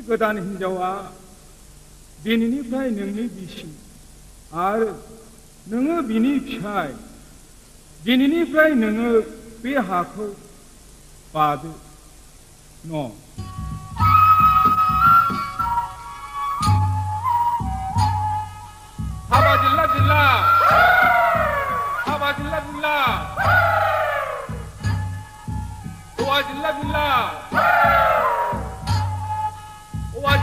गोदान हिन्जावा दिनैनिफ्राय नोंनि बिसि आरो नोङो बिनि फिसाय दिनैनिफ्राय नोङो बे हाखौ बादो न' हाबा जिल्ला जिल्ला हाबा जिल्ला जिल्ला हौवा जिल्ला जिल्ला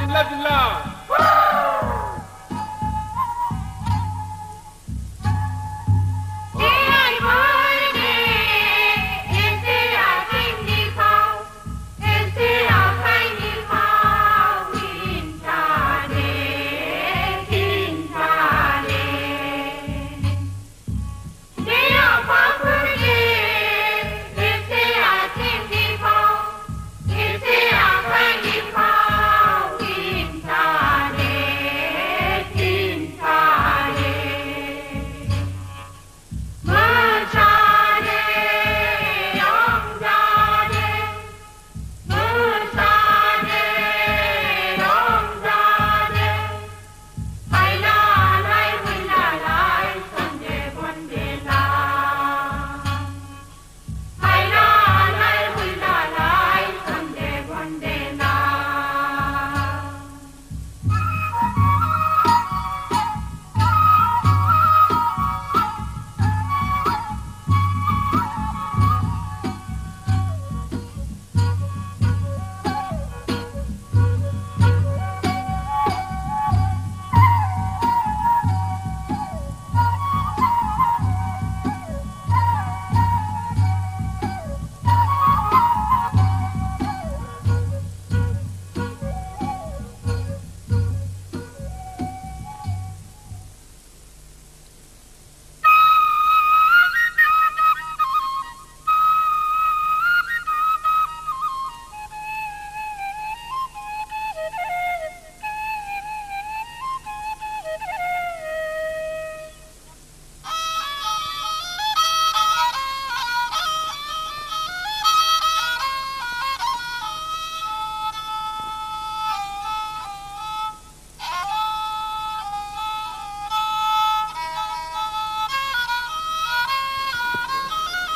जिल्ला जिल्ला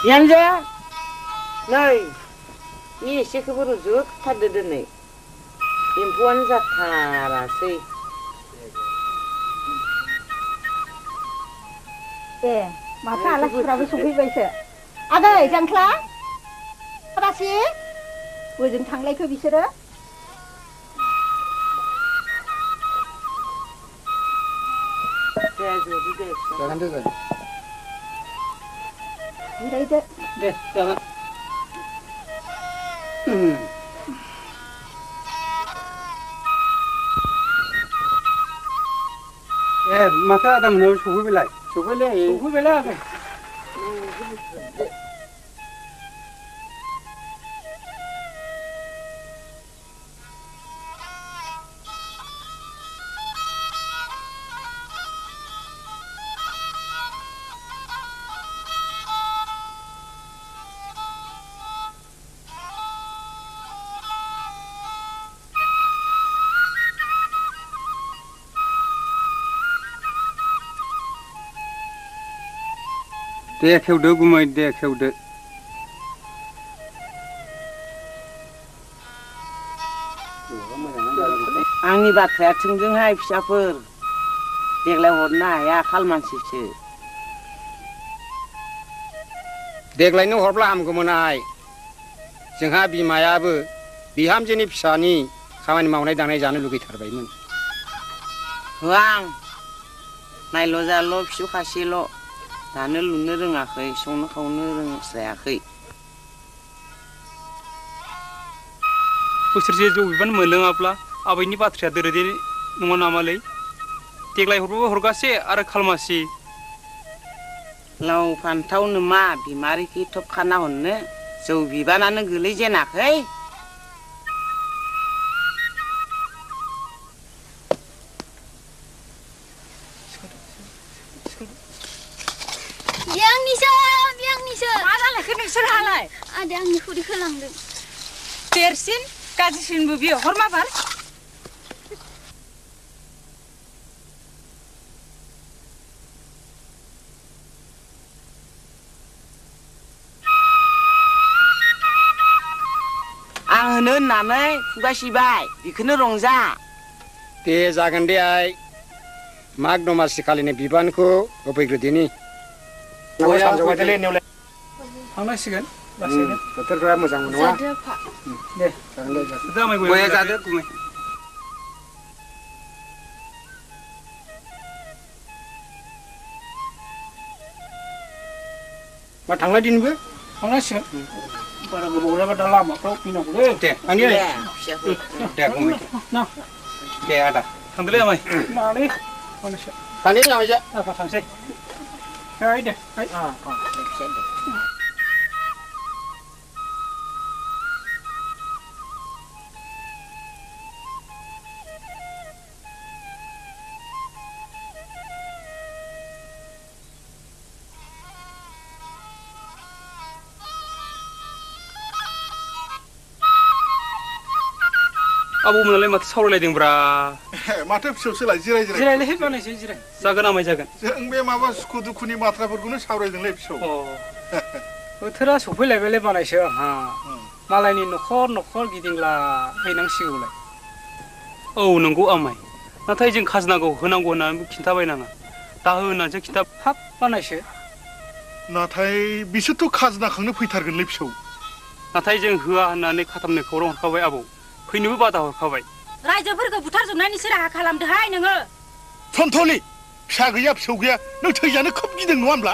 बिहामजो नै एसेखौबो रुजुथारदो दिनै एम्फौआनो जाथारासै ए माथो आलासिफोराबो सफैबायसो आदै जांख्ला फरासि बोजों थांलायखो बिसोरो जिरायदो दे जागोन ए माथो आदा मोनाव सफैबायलाय दे खेवदो गुमै दे खेवदो आंनि बाथ्राया थोंजोंहाय फिसाफोर देग्लाय हरनो हाया खाल मानसिसो देग्लायनो हरब्ला हामगौमोनहाय जोंहा बिमायाबो बिहामजोनि फिसानि खामानि मावनाय दांनाय जानो लुगैथारबायमोन। होआ आं नायल' जाल' फिसौ खासेल' दानो लुनो रोङाखै संनो खावनो रोंस्रायाखै। बोसोरसे जौ बिबान मोनलोङाब्ला आबैनि बाथ्राया दोरोदे नङा नामालै? देग्लाय हरबाबो हरगासे आरो खालमासि। लाव फान्थावनो मा बिमारिखै थब खाना हरनो जौ बिबानानो गोलैजेनाखै। बियांनिसो मा जालायखो नोंसोरहालाय? आदाया आंनि खुदैखौ लांदों। देरसिन गाज्रिसिनबो बियो हर माबार। आं होनो होननानै खुगा सिबाय बेखौनो रंजा। दे जागोन दे आइ माग दमासि खालिनो बिबानखौ होफैग्रोदिनि। थांनांसिगोन लासैनो। बोथोरफ्रा मोजां नङा। जादो आफा। दे जामाय गया जादो गुमै। मा थांनाय दिनबो थांनांसिगोन। बारा गोबाव जाबा दा लामाफ्राव फैनांगौलै। दे आंनि दे फिसाफोर दे गुमै दे आदा थांदोलै आमाय। मालै थांनोसै। थांनि लामायजा आफा थांसै। दे आबौमोनालाय माथो सावरायलायदोंब्रा? माथो फिसौसोलाय जिराय जिरायलाय बानायसै जिराय। जागोन आमाय जागोन। जों बे माबा सुखु दुखुनि बाथ्राफोरखौनो सावरायदोंलै फिसौ। बोथोरा सफैलायबायलै बानायसो आंहा। मालायनि न'खर न'खर गिदिंला हैनांसिगौलाय। औ नंगौ आमाय, नाथाय जों खाजोनाखौ होनांगौ होननानै खिन्थाबायनाङा। दाहो होननानैसो खिन्था हाब बानायसो। नाथाय बिसोरथ' खाजोना खांनो फैथारगोनलै फिसौ। नाथाय जों होआ होननानै खाथामनो खौरां हरखाबाय आबौ। फैनोबो बादा हरखाबाय। रायजोफोरखौ बुथारजोबनायनिसो राहा खालामदोहाय नोङो। सन्थलि फिसा गैया फिसौ गैया नों थैजानो खोब गिदों नङा होमब्ला?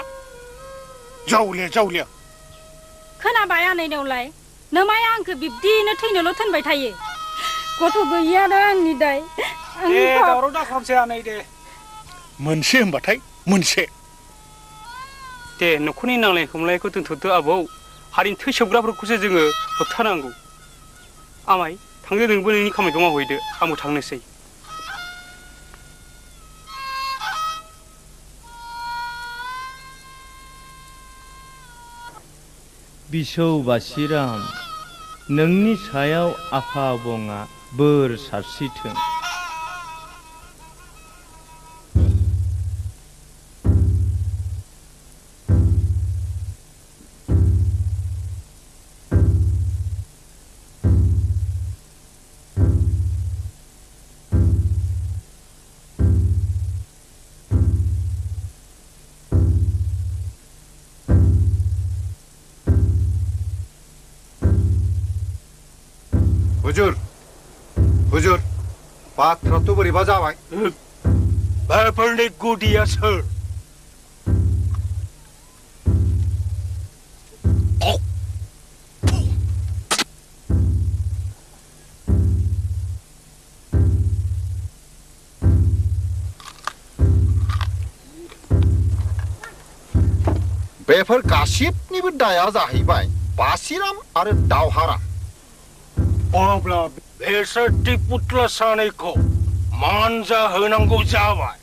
जावलिया खोनाबाय आनैनावलाय नोमाया आंखौ बिब्दिनो थैनोल' थोनबाय थायो। गथ' गैयियानो आंनि दाय। दे दावराव दाखालामसै आनै दे। मोनसे होनबाथाय मोनसे। दे न'खरनि नांलाय खमलायखौ दोनथ'दो आबौ। हारिनि थै सोबग्राफोरखौसो जोङो होबथानांगौ। आमाय थांदो नोंबो नोंनि खामानिखौ मावहैदो आंबो थांनोसै। बिसौ बासिराम, नोंनि सायाव आफा आबंआ बोर सारस्रिथों। हुजुर बाथ्राथ' बोरैबा जाबाय। बेफोरनि गुदिया सोर? बेफोर गासिबनिबो दाया जाहैबाय बासिराम आरो दावहाराम। अब्ला बेसोर टिपुत्ला सानैखौ मानजा होनांगौ जाबाय।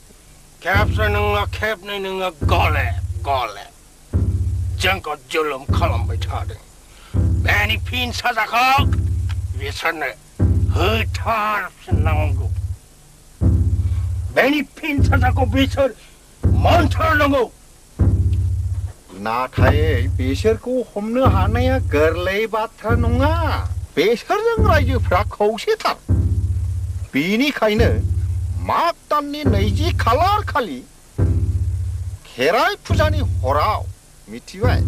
खेबसे नङा खेबनै नङा गले गले जोंखौ जुलुम खालामबाय थादों। बेनि फिन साजाखौ बिसोरनो होथारफिननांगौ। बेनि फिन साजाखौ बिसोर मोनथारनांगौ। नाथाय बिसोरखौ हमनो हानाया गोरलै बाथ्रा नङा। बेसोरजों रायजोफ्रा खौसेथार। बेनिखायनो माग दाननि 20 खालार खालि खेराइ फुजानि हराव मिथिबाय?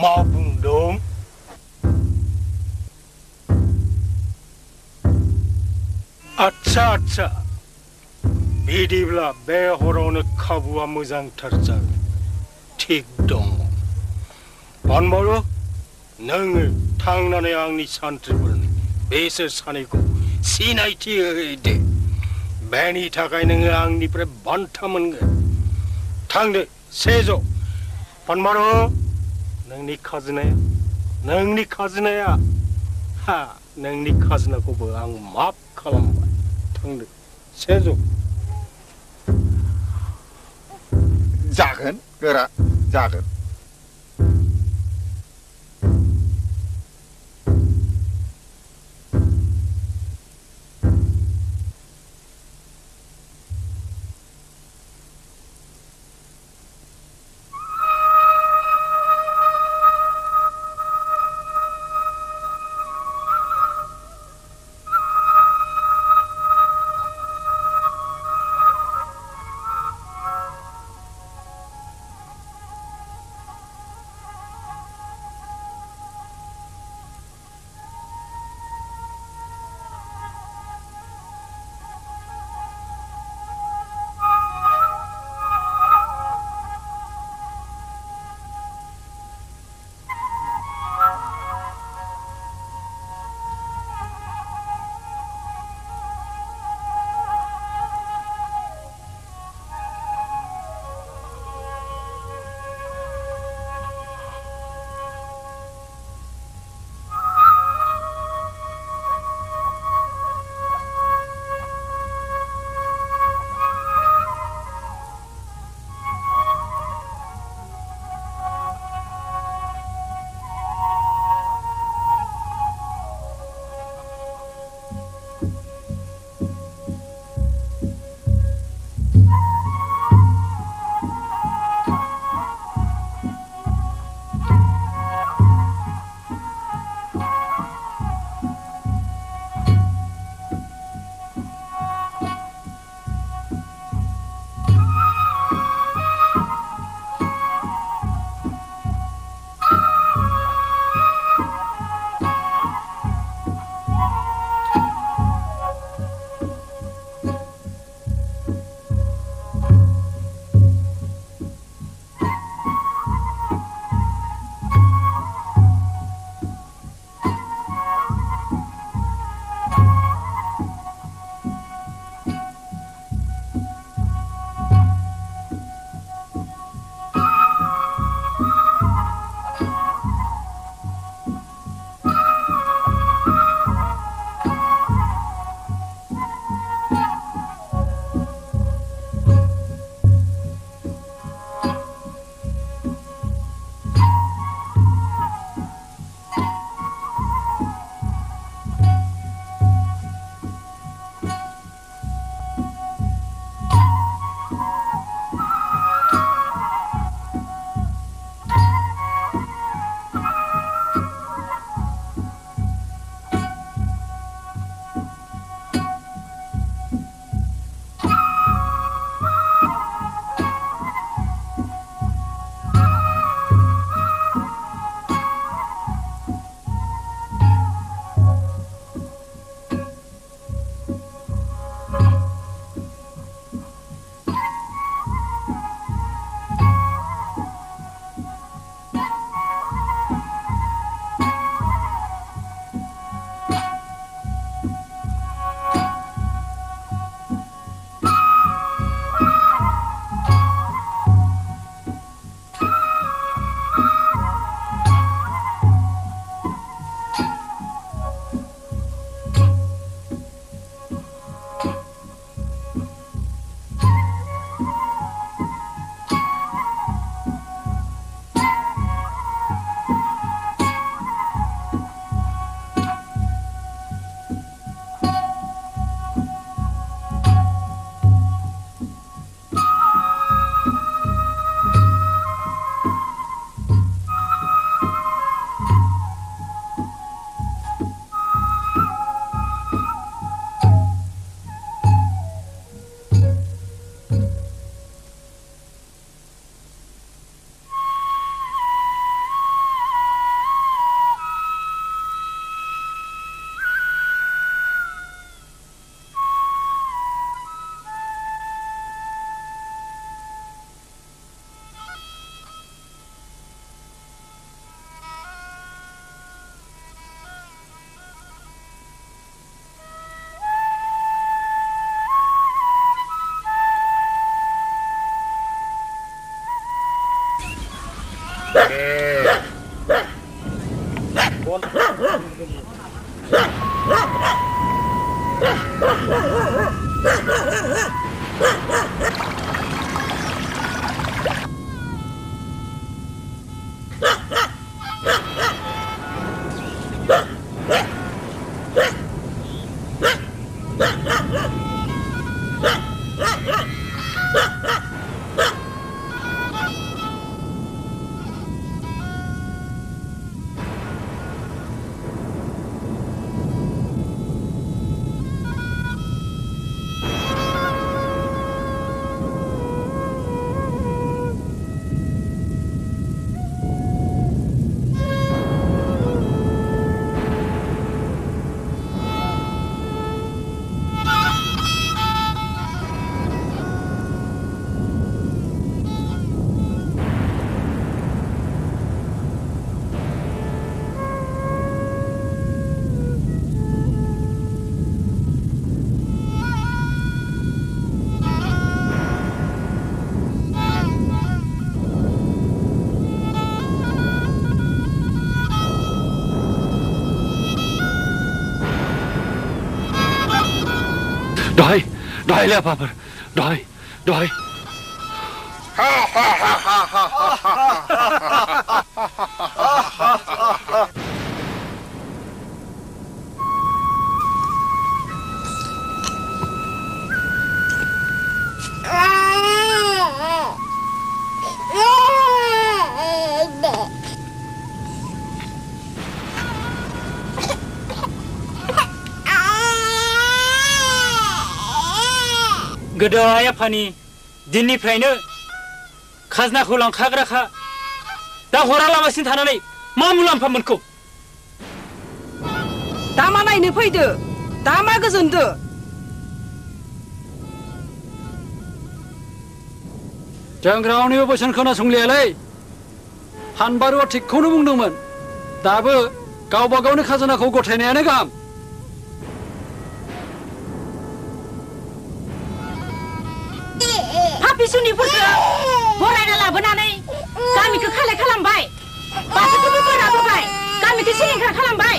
मा बुङो? आच्छा बिदिब्ला बे हरावनो खाबुआ मोजांथार जागोन थिग दङ पानबारु नोङो थांनानै आंनि सान्थ्रिफोरनो बेसोर सानैखौ सिनायथि होदो बेनि थाखाय नोङो आंनिफ्राय बान्था मोनगोन थांदो सेजौ पानबारु नोंनि खाजोनाया हा नोंनि खाजोनाखौबो आं माफ खालामबाय थांदो सेजौ जागोन गोरा जागोन Đói là bà đói गोदोहाय आफानि दिननिफ्रायनो खाजनाखौ लांखाग्राखा दा हरालाबासिनो थानानै मा मुलाम्फा मोनखौ दा मा नायनो फैदो दा मा गोजोनदो जों रावनिबो बोसोन खोनासंलियालै हानबारुआ थिगखौनो बुंदोंमोन दाबो गावबा गावनि खाजोनाखौ गथायनायानो गाहाम बिसुनिफोरखौ बरायना लाबोनानै गामिखौ खालाय खालामबाय बाथौखौबो बोराबोबाय गामिखौ सिलिंखार खालामबाय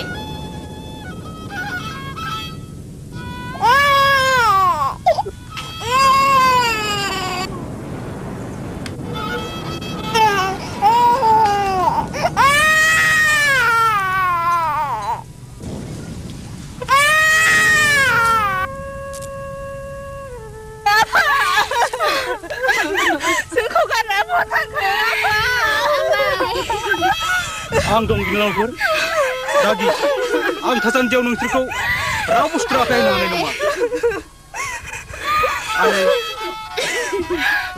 आं दं बिनानावफोर दागि आं थासान्दियाव नोंसोरखौ रावबो सुथुराखै होनो हानाय नङा आरो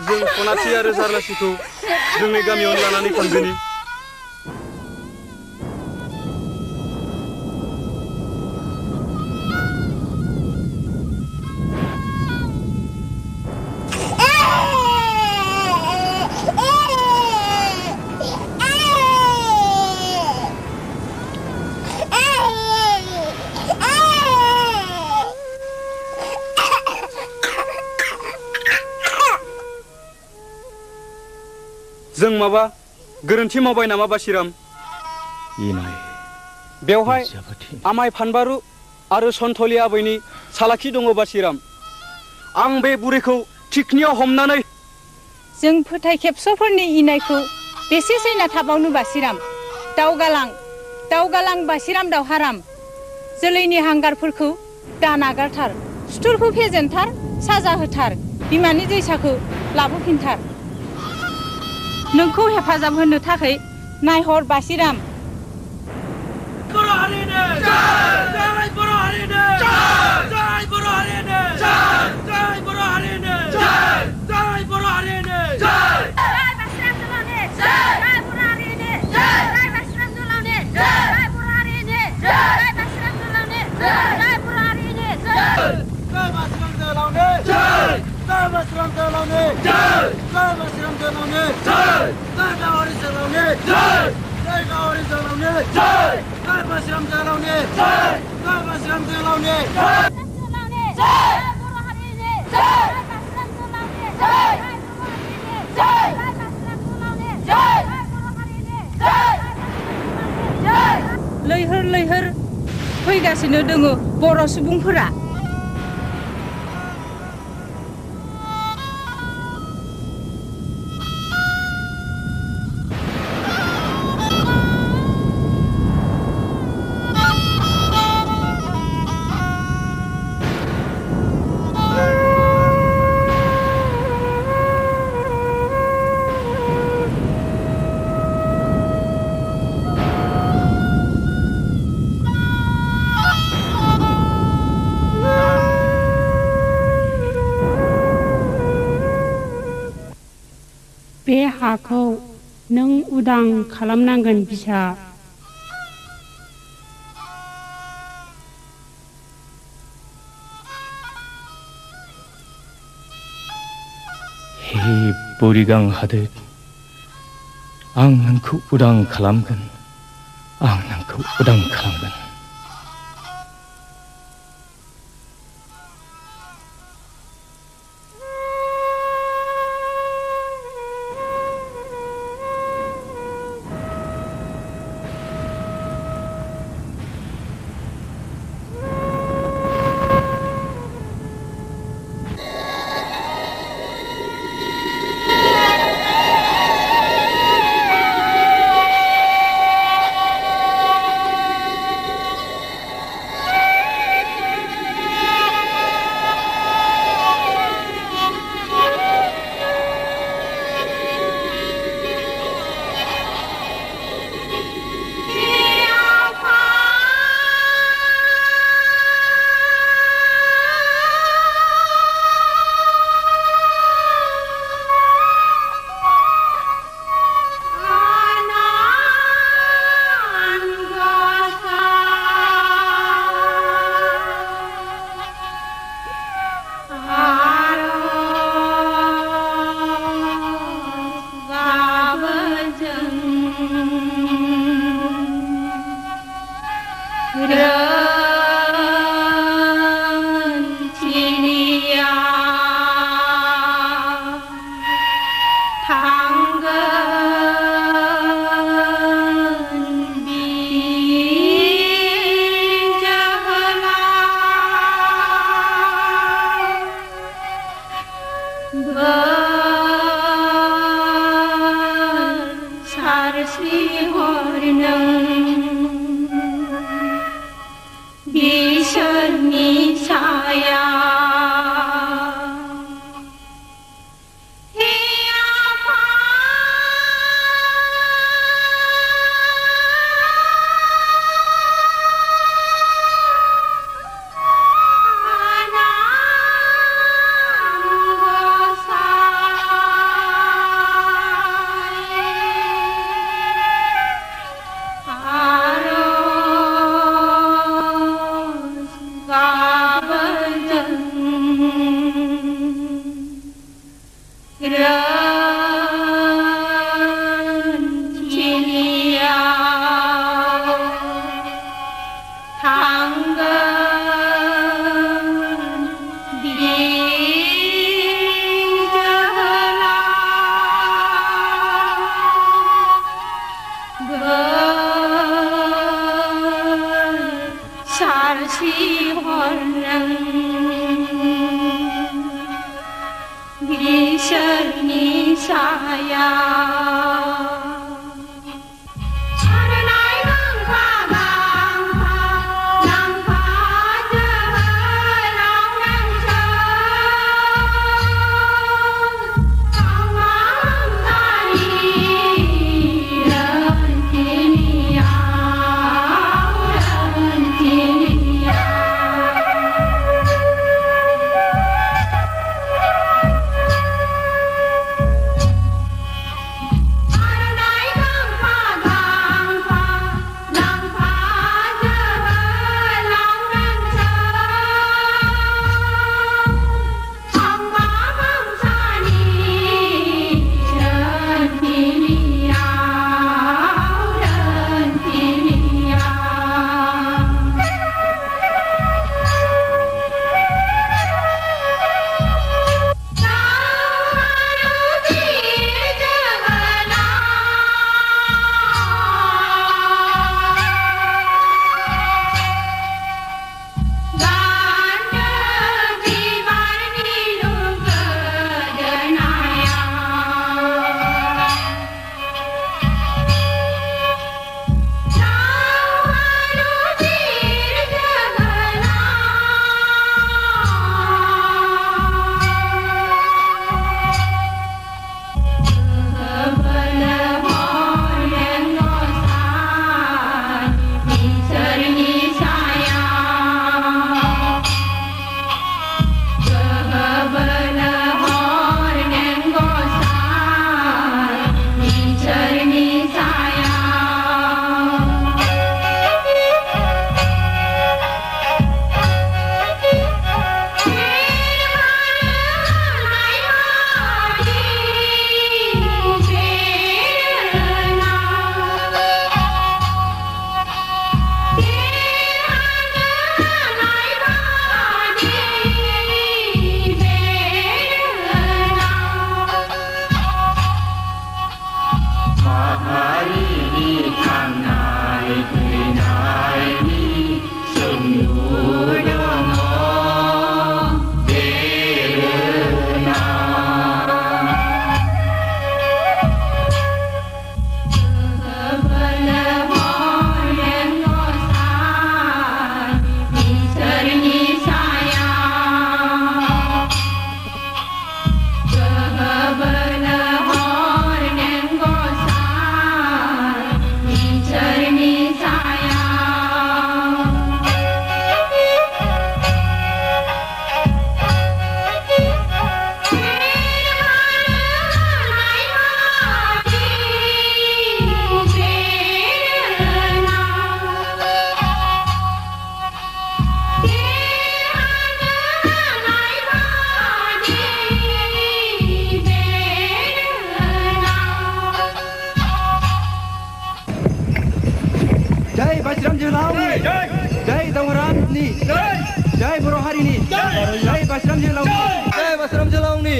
जों सनाथि आरो जारलासिखौ जोंनि गामियावनो लानानै थांगोनि जों माबा गोरोन्थि मावबाय नामा बासिराम बेवहाय आमाय फानबारु आरो सन्थलि आबैनि सालाखि दङ बासिराम आं बे बुरैखौ थिखनियाव हमनानै जों फोथाय खेबस'फोरनि इनायखौ बेसे सैना थाबावनो बासिराम दावगालां बासिराम दावहाराम जोलैनि हांगारफोरखौ दा नागारथार सुथुरखौ फेजेनथार साजा होथार बिमानि दैसाखौ लाबोफिनथार नोंखौ हेफाजाब होनो थाखाय नायहर बासिराम बर' हारिनो जय बर' हारिनो जय बर' हारिनो जय बर' हारिनो जय बर' हारिनो जय बासिराम दुलावने जय बर' हारिनो जय बासिराम दुलावने जय बर' हारिनो जय बासिराम दुलावने जय बर' हारिनो जय बासिराम दुलावने जय बासिराम दुलावने जय बासिराम दुलावने जय गावरि दुलावने जय गावरि दुलावने जय बासिराम दुलावने जय बासिराम दुलावने जय बर' हारिनो जय बासिराम दुलावने जय बर' हारिनो जय बासिराम दुलावने जय बर' हारिनो लैहोर लैहोर फैगासिनो दङ बर' सुबुंफोरा बे हाखौ नों उदां खालामनांगोन बिसा हे बोरिगां हादोर आं नोंखौ उदां खालामगोन आं नोंखौ उदां खालामगोन जय बासिराम जोहोलावनि जय दावहारामनि जय बर' हारिनि जय बासिराम जोहोलावनि जय बासिराम जोहोलावनि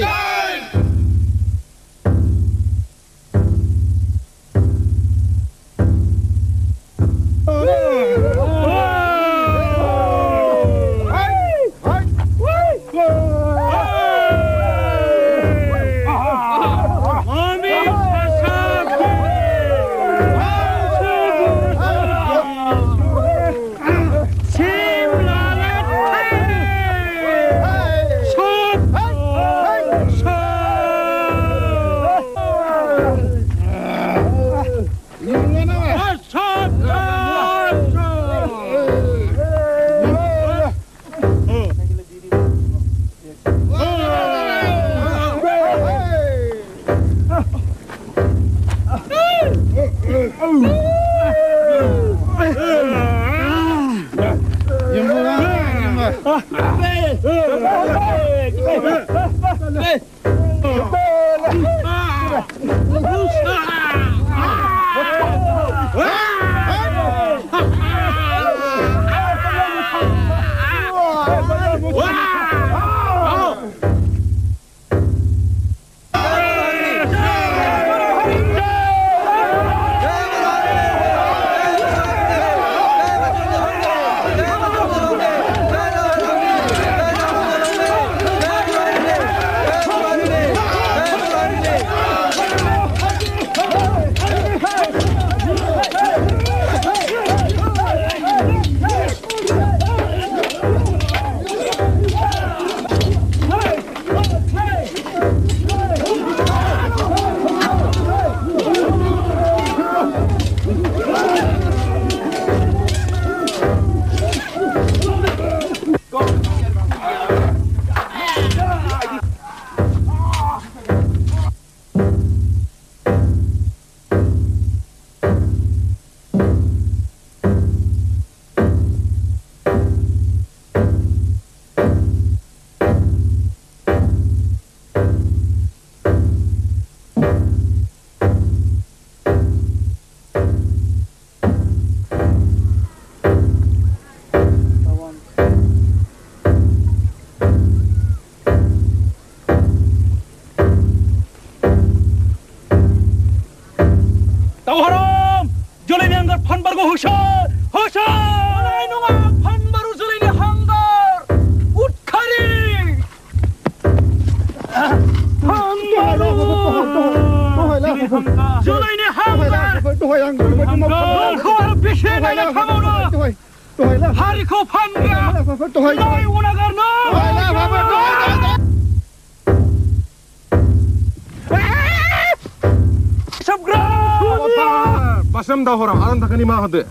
बासिराम दावहाराम आंनि थाखाय निमाहा होदो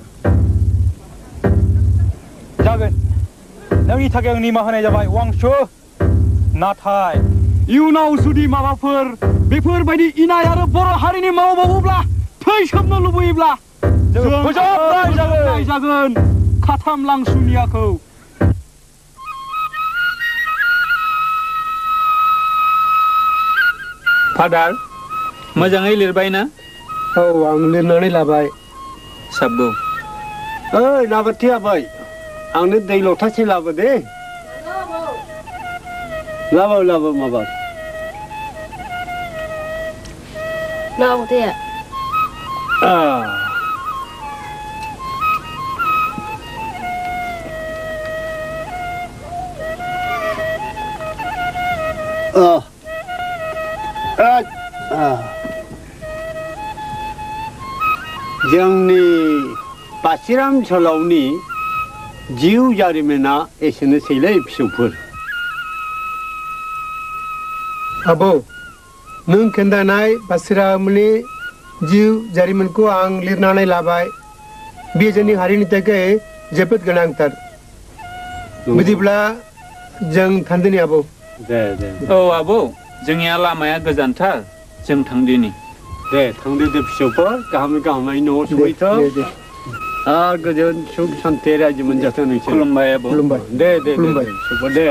जागोन नोंनि थाखाय आं निमाहा होनाय जाबाय वांसु नाथाय इयुनाव जुदि माबाफोर बेफोरबायदि इनाय आरो बर' हारिनि मावबावोब्ला थैसोमनो लुबैयोब्ला जों फोजोबनाय जागोन खाथाम लांसुनियाखौ फादार मोजाङै लिरबाय ना औ आं लिरनानै लाबाय साबगौ ओइ लाबोथि आबै आंनो दै लथासे लाबो दे लाबो माबा लाबो दे जोंनि बासिराम जोहोलावनि जिउ जारिमिना एसेनोसैलै फिसौफोर आबौ नों खोन्थानाय बासिरामनि जिउ जारिमिनखौ आं लिरनानै लाबाय बे जोंनि हारिनि थाखाय जोबोद गोनांथार बिदिब्ला जों थांदिनि आबौ दे औ आबौ जोंनिया लामाया गोजानथार जों थांदिनि दे थांदो फिसौफोर गाहामै न'आव सहैथों आरो गोजोन सुख सान्थि रायजो मोनजाथों नोंसोर खुलुमबाय आबौ खुलुमबाय दे फिसौफोर दे